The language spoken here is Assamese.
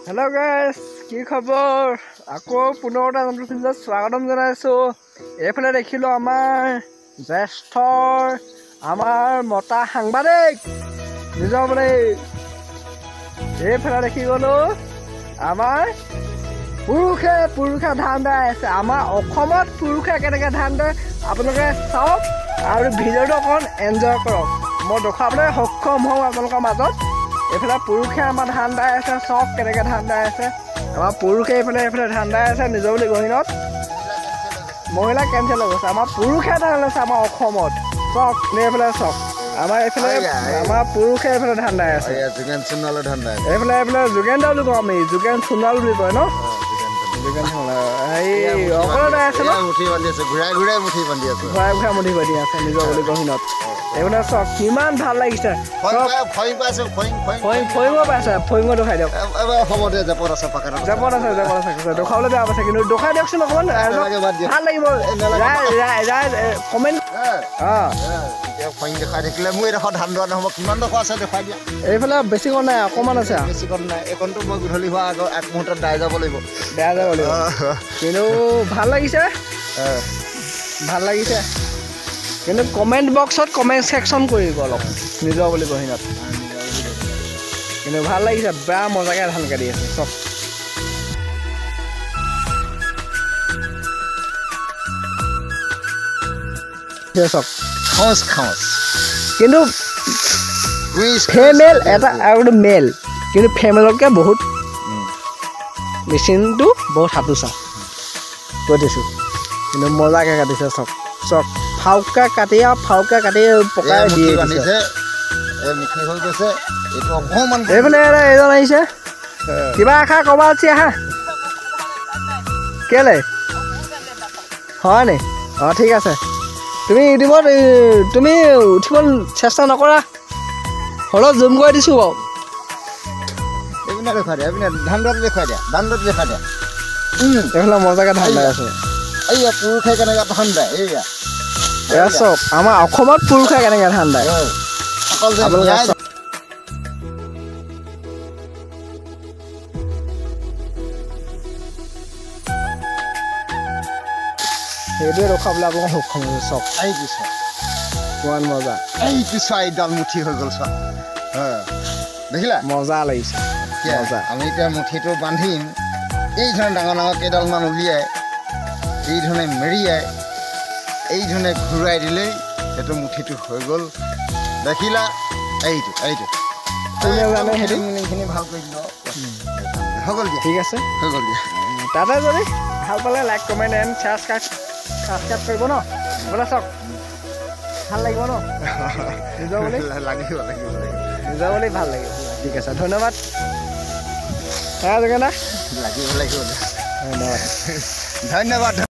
Hello guys, কি খবৰ? আকৌ পুনৰ এটা নতুন ভিডিঅ'ত স্বাগতম জনাইছো। এইফালে দেখিলো আমাৰ জ্যেষ্ঠ আমাৰ মতা সাংবাদিক নিজৰ বোলে এইফালে দেখি গলো আমাৰ পুৰুষে ধান দাই আছে। আমাৰ অসমত পুৰুষে কেনেকৈ ধান দায় আপোনালোকে চাওক আৰু ভিডিঅ'টো অকণ এনজয় কৰক। মই দেখুৱাবলৈ সক্ষম হওঁ আপোনালোকৰ মাজত। এইফালে পুৰুষে আমাৰ ধান দাই আছে, চব কেনেকৈ ধান দাই আছে। আমাৰ পুৰুষে এইফালে ধান দাই আছে নিজৰ বুলি গহীনত। মহিলা কেঞ্চেল হৈ গৈছে, আমাৰ পুৰুষে ধান লৈছে আমাৰ অসমত। চক এইফালে চক আমাৰ এইফালে আমাৰ পুৰুষে এইফালে ধান দাই আছে। এইফালে যোগেন্দ্ৰ বুলি কওঁ আমি, যোগেন সোণোৱাল বুলি কয় ন। যোগেন সোণোৱাল হেৰি অকলে দাই আছে ন, ঘূৰাই মুঠি বান্ধি আছে নিজৰ বুলি গহীনত। এইফালে চক কিমান ভাল লাগিছে। ফৰিঙো দেখাই দিয়ক। জেপত আছে দেখুৱাবলৈ বেয়া পাইছে, কিন্তু দেখাই দিয়কচোন অকণমান ভাল লাগিব। কমেণ্ট দেখাই থাকিলে মোৰ এডোখৰ ধান দোৱা নহ'ব। কিমান ডোখৰ আছে দেখাই দিয়া। এইফালে বেছি কণ নাই, অকণমান আছে। বেছি কণ নাই, এইকণটো মই গধূলি হোৱা আগত এক মুহূৰ্তত দাই যাব লাগিব। কিন্তু ভাল লাগিছে কিন্তু কমেণ্ট বক্সত কমেণ্ট ছেকশ্যন কৰিব অলপ নিজৰ বুলি গহীনত। কিন্তু ভাল লাগিছে, বেয়া মজাকৈ ধান কাটি আছে চব। কিন্তু ফেমেল এটা আৰু মেল, কিন্তু ফেমেলতকৈ বহুত মেচিনটো বহুত সাঁতোচা কৈ দিছোঁ। কিন্তু মজাকৈ কাটিছে চক চক ফাউকা কাটি পকাই দিয়ে। এইফালে এজন আহিছে, কিবা এষাৰ ক'বা আছে আহা। কেলে হয় নি? অঁ ঠিক আছে। তুমি ইউটিউবত তুমি উঠিব চেষ্টা নকৰা, হ'লেও জুম কৰি দিছোঁ বাৰু। এইফালে মজাকৈ ধান দাই আছে। পুৰুষে কেনেকৈ ধান দায় এয়া চক আমাৰ অসমত পুৰুষে কেনেকৈ ধান দায়। সেইটোৱে ৰখাবলৈ আপোনাক সক্ষম হৈছে চক। কিমান মজা, এইডাল মুঠি হৈ গ'ল চোৱা। দেখিলা মজা লাগিছে। আমি এতিয়া মুঠিটো বান্ধিম, এই ধৰণে ডাঙৰ কেইডালমান উলিয়াই এই ধৰণে মেৰিয়াই এই ধৰণে ঘূৰাই দিলেই সেইটো মুঠিটো হৈ গ'ল। দেখিলা এইটো মিনিংখিনি ভাল কৰি দিলোঁ। হৈ গ'ল দিয়া, ঠিক আছে হৈ গ'ল দিয়া। তাতে যদি ভাল পালে লাইক কমেণ্ট এণ্ড ছাবস্ক্ৰাইব কৰিব ন। বোলে চক ভাল লাগিব ন, নিজৰ বুলি লাগিব নিজৰ বুলি ভাল লাগিব। ঠিক আছে, ধন্যবাদ। লাগিব ধন্যবাদ।